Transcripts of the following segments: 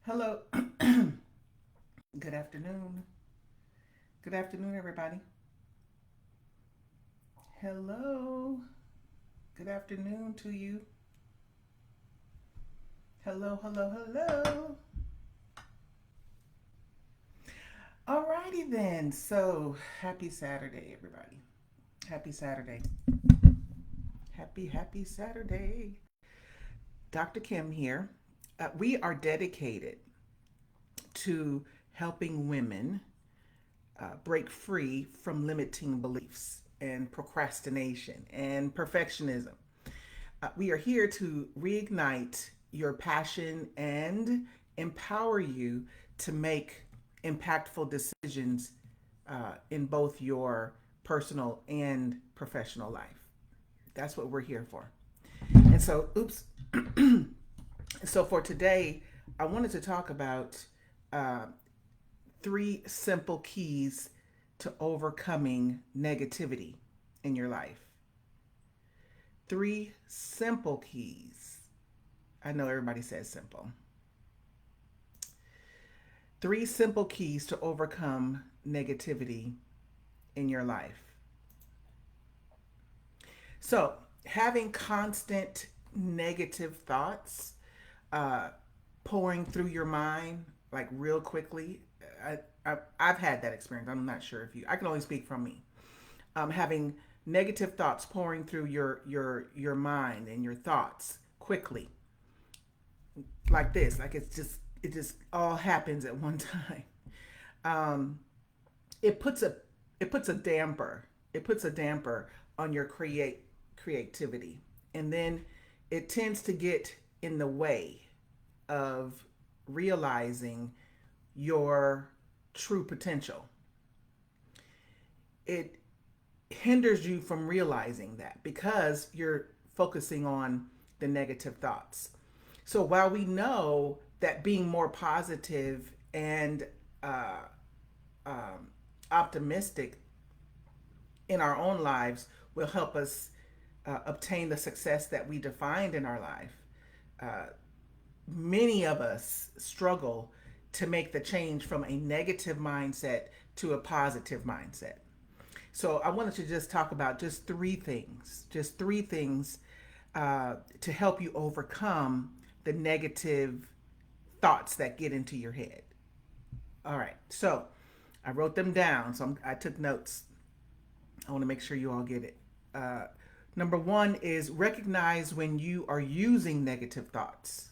Hello. Good afternoon. Good afternoon, everybody. Hello. Good afternoon to you. Hello, hello, hello. Alrighty then. So, happy Saturday, everybody. Happy Saturday. Happy Saturday. Dr. Kim here. We are dedicated to helping women break free from limiting beliefs and procrastination and perfectionism. We are here to reignite your passion and empower you to make impactful decisions in both your personal and professional life. That's what we're here for. And so, oops. So, for today, I wanted to talk about uh, three simple keys to overcoming negativity in your life. Three simple keys. I know everybody says simple. Three simple keys to overcome negativity in your life. So, having constant negative thoughts uh, pouring through your mind, like real quickly, I've had that experience. I'm not sure if you, I can only speak from me. Having negative thoughts pouring through your mind and your thoughts quickly, like this, like it just all happens at one time. Um, it puts a it puts a damper it puts a damper on your creativity, and then it tends to get in the way of realizing your true potential. It hinders you from realizing that because you're focusing on the negative thoughts. So while we know that being more positive and uh, um, optimistic in our own lives will help us obtain the success that we defined in our life, uh, many of us struggle to make the change from a negative mindset to a positive mindset. So I wanted to just talk about just three things to help you overcome the negative thoughts that get into your head. All right, so I wrote them down. So I took notes. I want to make sure you all get it. Uh, Number one is recognize when you are using negative thoughts.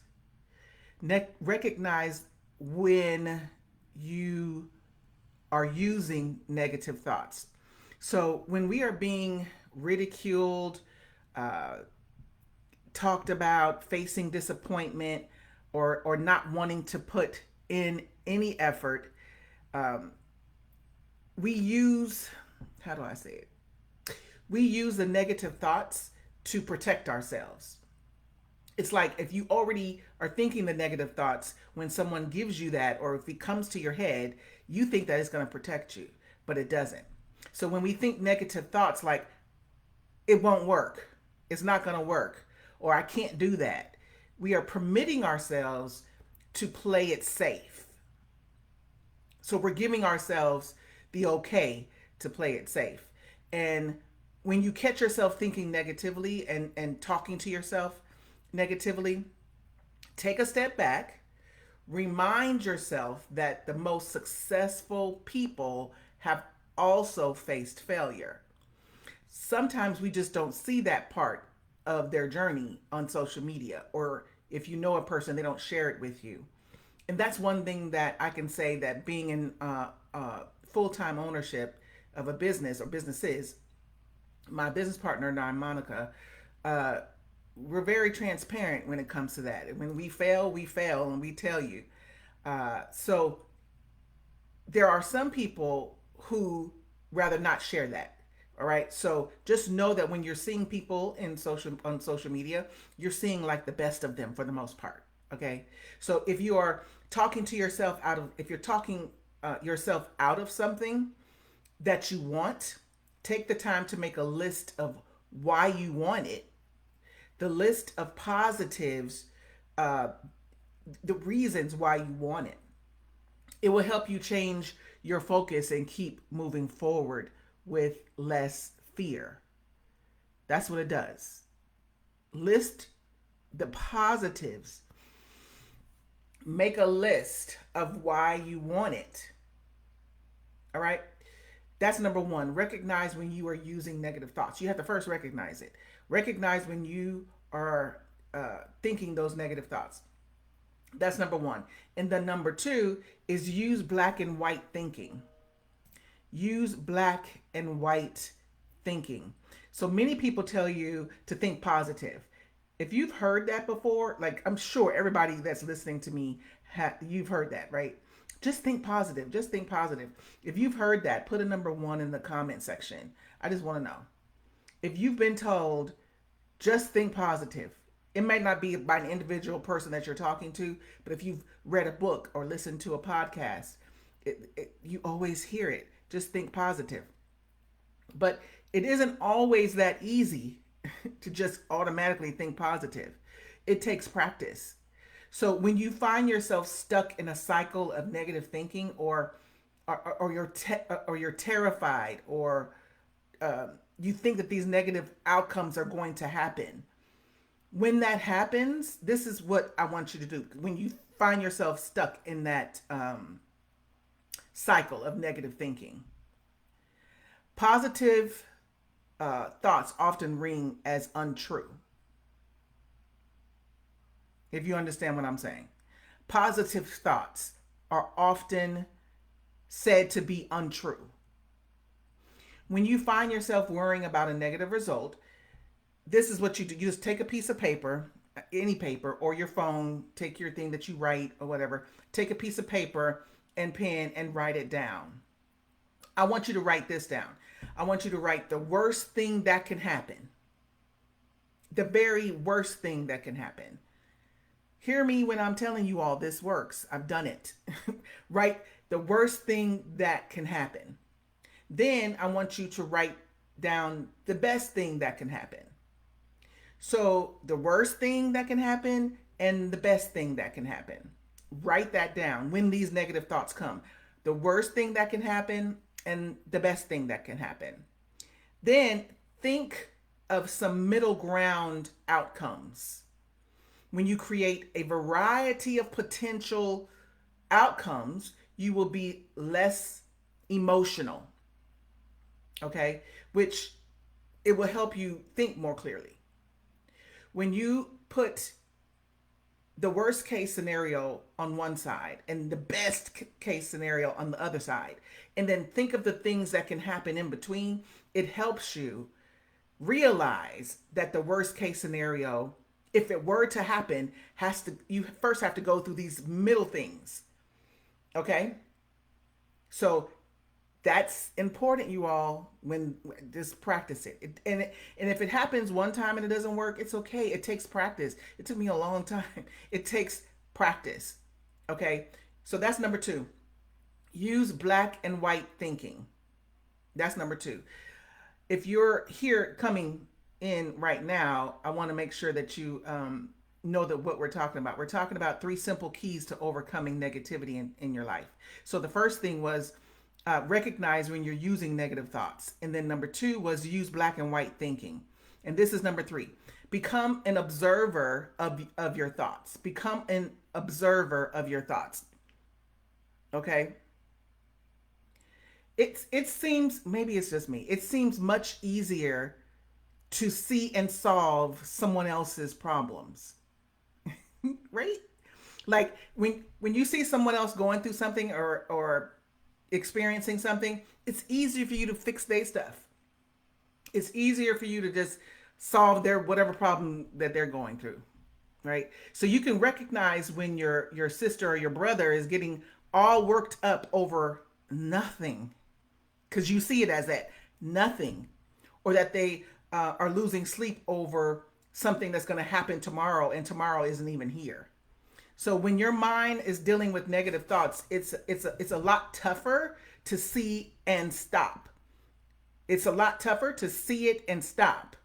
Recognize when you are using negative thoughts. So when we are being ridiculed, uh, talked about, facing disappointment, or not wanting to put in any effort, um, we use, how do I say it? We use the negative thoughts to protect ourselves. It's like if you already are thinking the negative thoughts, when someone gives you that, or if it comes to your head, you think that it's going to protect you, but it doesn't. So when we think negative thoughts like it won't work, it's not going to work, or I can't do that, we are permitting ourselves to play it safe. So we're giving ourselves the okay to play it safe. And when you catch yourself thinking negatively and talking to yourself negatively, take a step back, remind yourself that the most successful people have also faced failure. Sometimes we just don't see that part of their journey on social media, or if you know a person, they don't share it with you. And that's one thing that I can say, that being in full-time ownership of a business or businesses, my business partner and I, Monica, uh, we're very transparent when it comes to that. When we fail, and we tell you. So there are some people who rather not share that. All right. So just know that when you're seeing people in social on social media, you're seeing like the best of them for the most part. Okay. So if you are talking to yourself out of, if you're talking yourself out of something that you want, take the time to make a list of why you want it, the list of positives uh, the reasons why you want it. It will help you change your focus and keep moving forward with less fear. That's what it does. List the positives. Make a list of why you want it. All right? That's number one. Recognize when you are using negative thoughts. You have to first recognize it. Recognize when you are thinking those negative thoughts. That's number one. And then number two is use black and white thinking. Use black and white thinking. So many people tell you to think positive. If you've heard that before, like I'm sure everybody that's listening to me, you've heard that, right? Just think positive. Just think positive. If you've heard that, put a number one in the comment section. I just want to know. If you've been told, just think positive, it might not be by an individual person that you're talking to, but if you've read a book or listened to a podcast, you always hear it. Just think positive. But it isn't always that easy to just automatically think positive. It takes practice. So when you find yourself stuck in a cycle of negative thinking, or you're terrified, or you think that these negative outcomes are going to happen, when that happens, this is what I want you to do. When you find yourself stuck in that cycle of negative thinking, positive thoughts often ring as untrue. If you understand what I'm saying, positive thoughts are often said to be untrue. When you find yourself worrying about a negative result, this is what you do. You just take a piece of paper, any paper, or your phone, take your thing that you write or whatever, take a piece of paper and pen and write it down. I want you to write this down. I want you to write the worst thing that can happen. The very worst thing that can happen. Hear me when I'm telling you all this works. I've done it. Write the worst thing that can happen. Then I want you to write down the best thing that can happen. So the worst thing that can happen and the best thing that can happen. Write that down when these negative thoughts come. The worst thing that can happen and the best thing that can happen. Then think of some middle ground outcomes. When you create a variety of potential outcomes, you will be less emotional. Okay? Which it will help you think more clearly. When you put the worst case scenario on one side and the best case scenario on the other side, and then think of the things that can happen in between, it helps you realize that the worst case scenario, if it were to happen, you first have to go through these middle things. Okay? So that's important, you all, when just practice it. And if it happens one time and it doesn't work, it's okay. It takes practice. It took me a long time. It takes practice. Okay? So that's number two. Use black and white thinking. That's number two. If you're here coming in right now, I want to make sure that you know that what we're talking about. We're talking about 3 simple keys to overcoming negativity in your life. So the first thing was recognize when you're using negative thoughts. And then number 2 was use black and white thinking. And this is number 3. Become an observer of your thoughts. Become an observer of your thoughts. Okay? It seems, maybe it's just me, it seems much easier to see and solve someone else's problems. Right? Like when you see someone else going through something or experiencing something, it's easier for you to fix their stuff. It's easier for you to just solve their whatever problem that they're going through. Right? So you can recognize when your sister or your brother is getting all worked up over nothing, because you see it as that nothing, or that they are losing sleep over something that's going to happen tomorrow, and tomorrow isn't even here. So when your mind is dealing with negative thoughts, it's a lot tougher to see and stop. It's a lot tougher to see it and stop.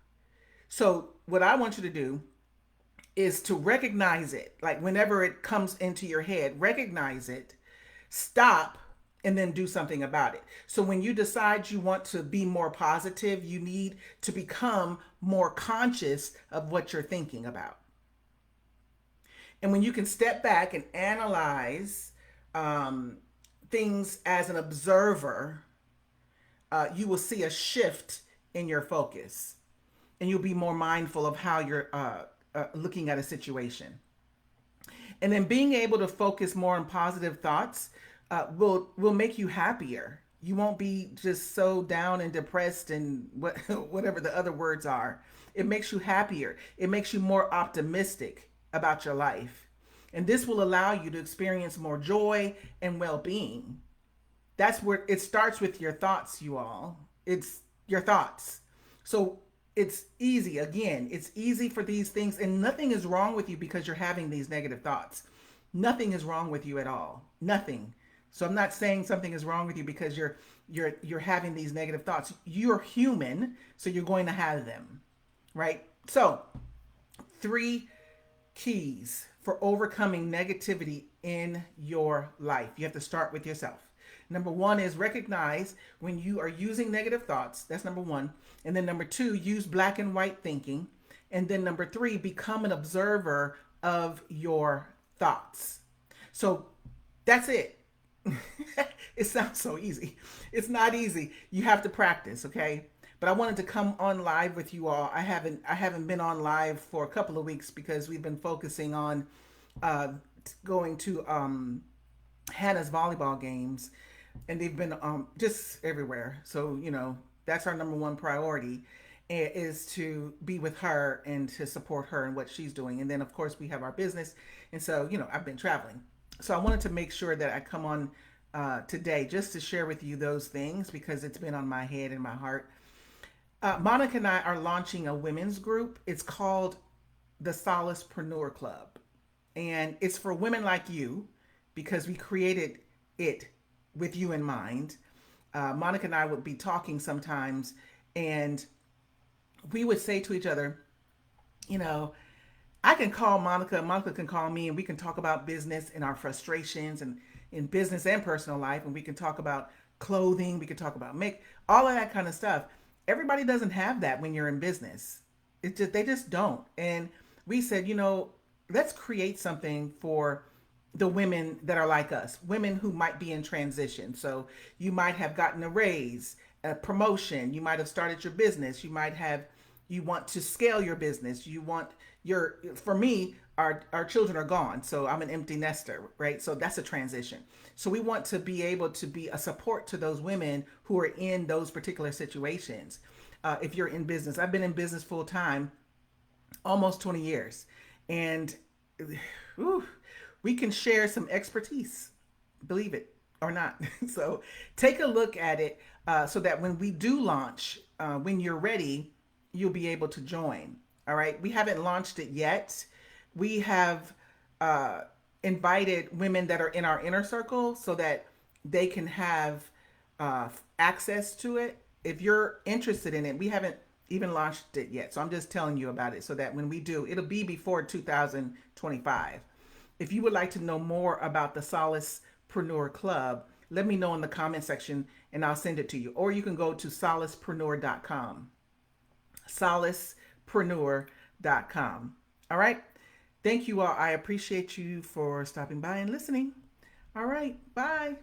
So what I want you to do is to recognize it. Like whenever it comes into your head, recognize it, stop, and then do something about it. So when you decide you want to be more positive, you need to become more conscious of what you're thinking about. And when you can step back and analyze um, things as an observer, you will see a shift in your focus, and you'll be more mindful of how you're looking at a situation. And then being able to focus more on positive thoughts will make you happier. You won't be just so down and depressed and whatever the other words are. It makes you happier. It makes you more optimistic about your life. And this will allow you to experience more joy and well-being. That's where it starts with your thoughts, you all. It's your thoughts. So it's easy. Again, it's easy for these things, and nothing is wrong with you because you're having these negative thoughts. Nothing is wrong with you at all. Nothing. So I'm not saying something is wrong with you because you're having these negative thoughts. You're human, so you're going to have them, right? So, three keys for overcoming negativity in your life. You have to start with yourself. Number one is recognize when you are using negative thoughts. That's number one. And then number two, use black and white thinking. And then number three, become an observer of your thoughts. So that's it. It sounds so easy. It's not easy. You have to practice, okay? But I wanted to come on live with you all. I haven't been on live for a couple of weeks because we've been focusing on uh, going to Hannah's volleyball games, and they've been just everywhere. So that's our number one priority, is to be with her and to support her and what she's doing. And then of course we have our business, and so I've been traveling. So I wanted to make sure that I come on today just to share with you those things because it's been on my head and my heart. Monica and I are launching a women's group. It's called the Solopreneur Club, and it's for women like you because we created it with you in mind. Monica and I would be talking sometimes, and we would say to each other, you know, I can call Monica, Monica can call me, and we can talk about business and our frustrations and in business and personal life, and we can talk about clothing, we can talk about make all of that kind of stuff. Everybody doesn't have that when you're in business. They just don't. And we said, let's create something for the women that are like us, women who might be in transition. So you might have gotten a raise, a promotion, you might have started your business, you want to scale your business, for me, our children are gone, so I'm an empty nester, right? So that's a transition. So we want to be able to be a support to those women who are in those particular situations. If you're in business, I've been in business full time almost 20 years, and whew, we can share some expertise, believe it or not. So take a look at it, so that when we do launch, when you're ready, you'll be able to join. All right. We haven't launched it yet. We have uh, invited women that are in our inner circle so that they can have access to it. If you're interested in it, we haven't even launched it yet. So I'm just telling you about it so that when we do, it'll be before 2025. If you would like to know more about the Solopreneur Club, let me know in the comment section and I'll send it to you. Or you can go to solopreneur.com. Solopreneur.com. All right. Thank you all. I appreciate you for stopping by and listening. All right. Bye.